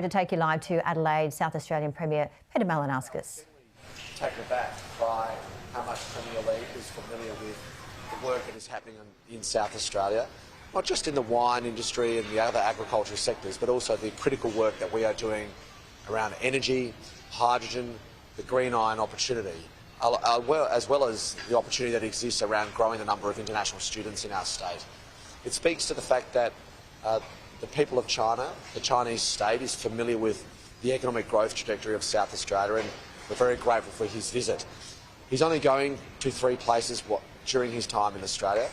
To take you live to Adelaide, South Australian Premier Peter Malinauskas. Taken aback by how much Premier Li is familiar with the work that is happening in South Australia, not just in the wine industry and the other agricultural sectors, but also the critical work that we are doing around energy, hydrogen, the green iron opportunity, as well as the opportunity that exists around growing the number of international students in our state. It speaks to the fact that the people of China, the Chinese state, is familiar with the economic growth trajectory of South Australia, and we're very grateful for his visit. He's only going to 3 places during his time in Australia.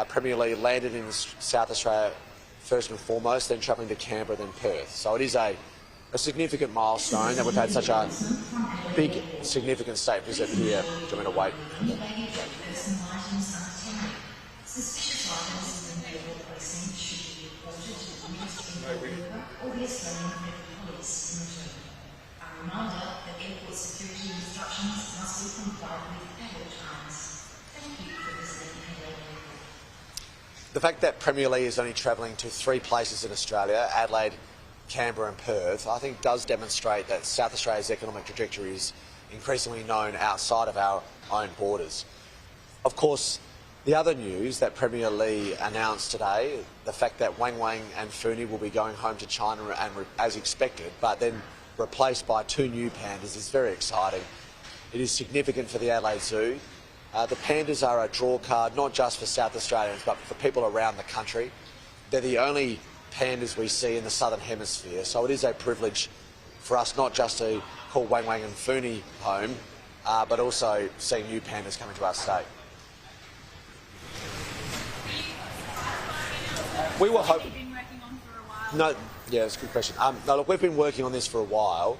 Premier Li landed in South Australia first and foremost, then travelling to Canberra, then Perth. So it is a significant milestone that we've had such a big, significant state visit here. Do you want me to wait? The fact that Premier Li is only travelling to 3 places in Australia, Adelaide, Canberra and Perth, I think does demonstrate that South Australia's economic trajectory is increasingly known outside of our own borders. Of course, the other news that Premier Li announced today, the fact that Wang Wang and Funi will be going home to China as expected, but then replaced by 2 new pandas, is very exciting. It is significant for the Adelaide Zoo. The pandas are a draw card, not just for South Australians, but for people around the country. They're the only pandas we see in the Southern Hemisphere, so it is a privilege for us not just to call Wang Wang and Funi home, but also seeing new pandas coming to our state. We were hoping. No, yeah, it's a good question. No, look, we've been working on this for a while.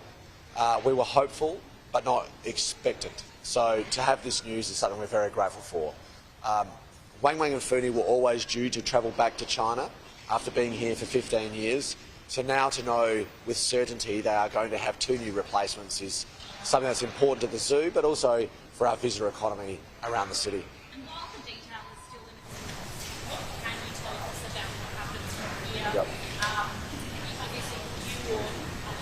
We were hopeful, but not expectant. So to have this news is something we're very grateful for. Wang Wang and Funi were always due to travel back to China after being here for 15 years. So now to know with certainty they are going to have 2 new replacements is something that's important to the zoo, but also for our visitor economy around the city. And while the detail is still limited, what can you tell us about what happens from here? Yep. I guess if you or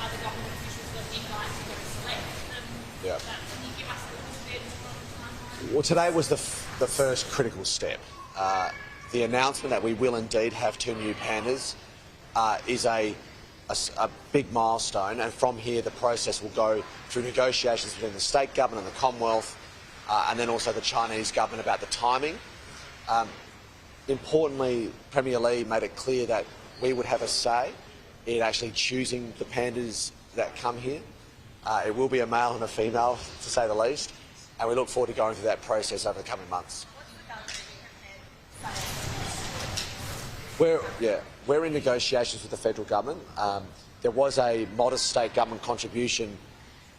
other government officials got invites to go to select them, Yep. Can you give us a little bit of timeline? Well, today was the first critical step. The announcement that we will indeed have 2 new pandas is a big milestone, and from here the process will go through negotiations between the state government and the Commonwealth, and then also the Chinese government about the timing. Importantly, Premier Li made it clear that we would have a say in actually choosing the pandas that come here. It will be a male and a female, to say the least, and we look forward to going through that process over the coming months. We're in negotiations with the federal government. There was a modest state government contribution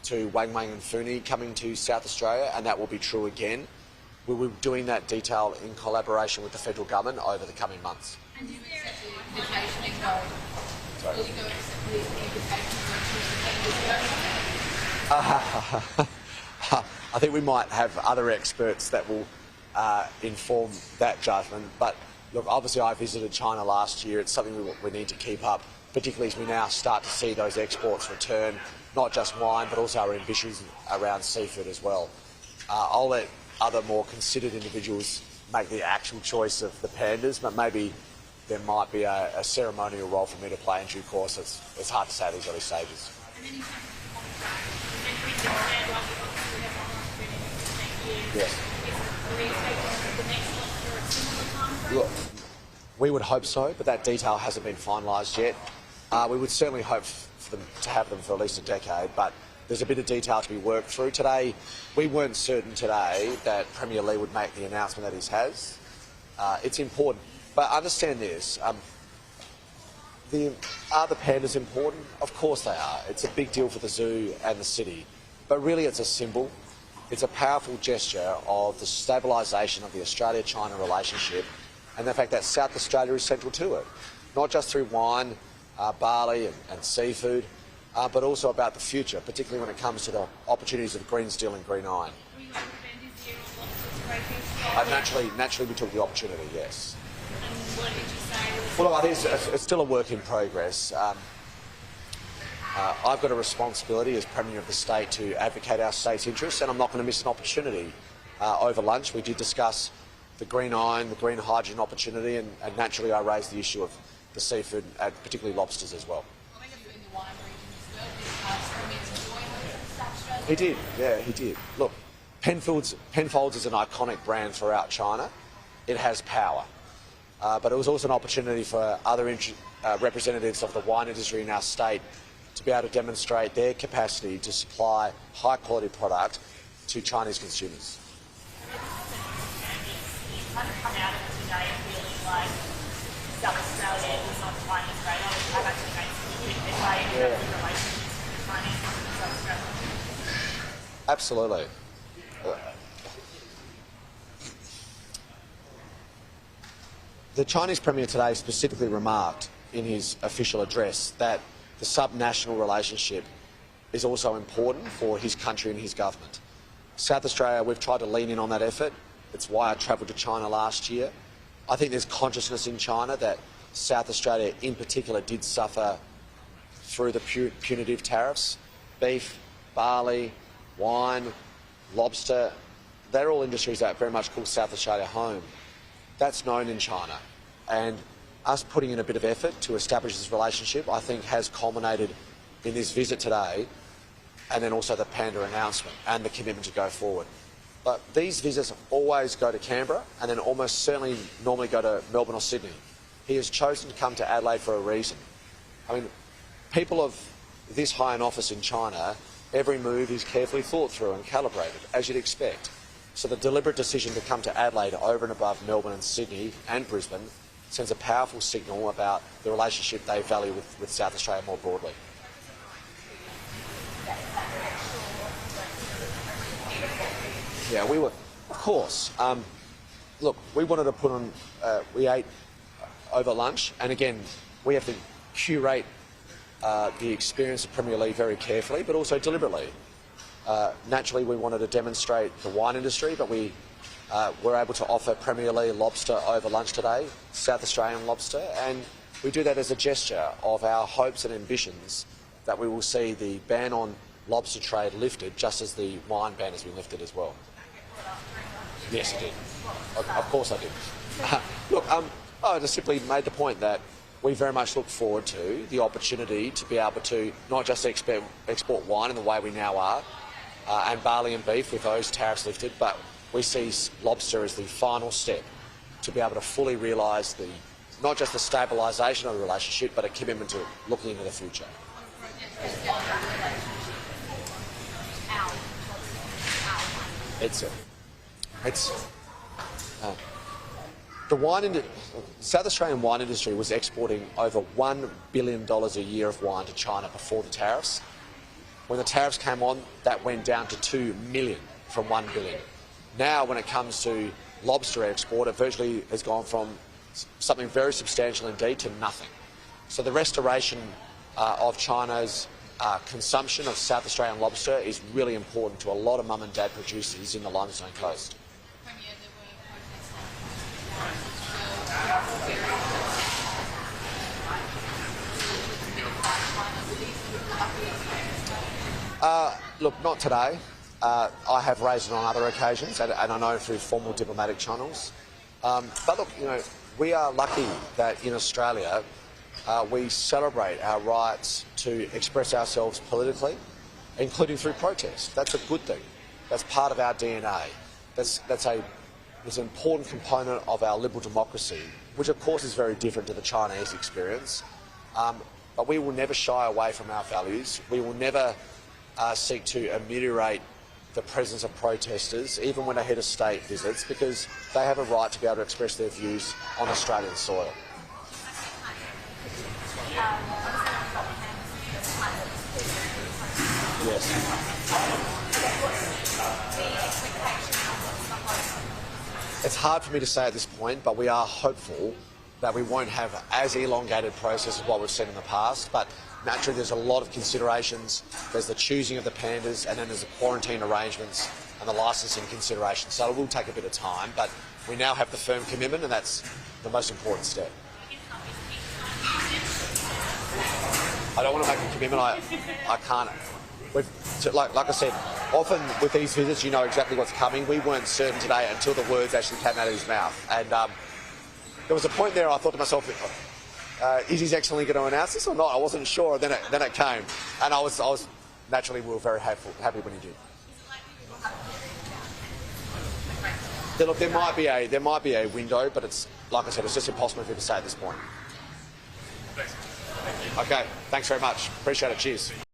to Wang Wang and Funi coming to South Australia, and that will be true again. We will be doing that detail in collaboration with the federal government over the coming months. And is there an invitation to go? Sorry. Will you go accept the invitation to I think we might have other experts that will inform that judgment, but look, obviously I visited China last year. It's something we need to keep up, particularly as we now start to see those exports return, not just wine, but also our ambitions around seafood as well. I'll let other more considered individuals make the actual choice of the pandas, but maybe there might be a ceremonial role for me to play in due course. It's hard to say at these early stages. Yes. Look, we would hope so, but that detail hasn't been finalised yet. We would certainly hope for them to have them for at least a decade, but there's a bit of detail to be worked through. Today, we weren't certain today that Premier Li would make the announcement that he has. It's important, but understand this. Are the pandas important? Of course they are. It's a big deal for the zoo and the city, but really it's a symbol. It's a powerful gesture of the stabilisation of the Australia-China relationship and the fact that South Australia is central to it, not just through wine, barley and seafood, but also about the future, particularly when it comes to the opportunities of green steel and green iron. Naturally we took the opportunity, yes. And what did you say? Well, look, I think it's still a work in progress. I've got a responsibility as Premier of the state to advocate our state's interests, and I'm not going to miss an opportunity. Over lunch we did discuss the green iron, the green hydrogen opportunity, and naturally I raised the issue of the seafood, and particularly lobsters as well. He did, yeah, he did. Look, Penfolds is an iconic brand throughout China. It has power. But it was also an opportunity for other representatives of the wine industry in our state to be able to demonstrate their capacity to supply high-quality product to Chinese consumers. Kind of come out of it today feeling like South Australia is on China's radar. I've actually made some big headway in terms of relationships with the Chinese and South Australia. Absolutely. The Chinese Premier today specifically remarked in his official address that the sub-national relationship is also important for his country and his government. South Australia, we've tried to lean in on that effort. It's why I travelled to China last year. I think there's consciousness in China that South Australia in particular did suffer through the punitive tariffs. Beef, barley, wine, lobster, they're all industries that very much call South Australia home. That's known in China, and us putting in a bit of effort to establish this relationship, I think, has culminated in this visit today, and then also the panda announcement and the commitment to go forward. But these visits always go to Canberra and then almost certainly normally go to Melbourne or Sydney. He has chosen to come to Adelaide for a reason. I mean, people of this high in office in China, every move is carefully thought through and calibrated, as you'd expect. So the deliberate decision to come to Adelaide over and above Melbourne and Sydney and Brisbane sends a powerful signal about the relationship they value with South Australia more broadly. Yeah, we were, of course. Look, we wanted to put on, we ate over lunch, and again, we have to curate the experience of Premier Li very carefully, but also deliberately. Naturally, we wanted to demonstrate the wine industry, but we were able to offer Premier Li lobster over lunch today, South Australian lobster, and we do that as a gesture of our hopes and ambitions that we will see the ban on lobster trade lifted, just as the wine ban has been lifted as well. Yes, I did. Of course I did. Look, I just simply made the point that we very much look forward to the opportunity to be able to not just export wine in the way we now are, and barley and beef with those tariffs lifted, but we see lobster as the final step to be able to fully realise not just the stabilisation of the relationship, but a commitment to looking into the future. South Australian wine industry was exporting over $1 billion a year of wine to China before the tariffs. When the tariffs came on, that went down to 2 million from 1 billion. Now, when it comes to lobster export, it virtually has gone from something very substantial indeed to nothing. So the restoration of China's consumption of South Australian lobster is really important to a lot of mum and dad producers in the Limestone Coast. Look, not today. I have raised it on other occasions, and I know through formal diplomatic channels. But look, we are lucky that in Australia we celebrate our rights to express ourselves politically, including through protest. That's a good thing. That's part of our DNA. That's an important component of our liberal democracy, which of course is very different to the Chinese experience. But we will never shy away from our values. We will never seek to ameliorate the presence of protesters, even when they head of state visits, because they have a right to be able to express their views on Australian soil. Yes. It's hard for me to say at this point, but we are hopeful that we won't have as elongated process as what we've seen in the past. But naturally, there's a lot of considerations. There's the choosing of the pandas, and then there's the quarantine arrangements and the licensing considerations. So it will take a bit of time, but we now have the firm commitment, and that's the most important step. I don't want to make a commitment. I can't. Like I said, often with these visits, you know exactly what's coming. We weren't certain today until the words actually came out of his mouth. And there was a point there I thought to myself, is His Excellency going to announce this or not? I wasn't sure. Then it came, and I was naturally we were very happy when he did. Look, there might be a window, but it's like I said, it's just impossible for me to say at this point. Okay, thanks very much. Appreciate it. Cheers.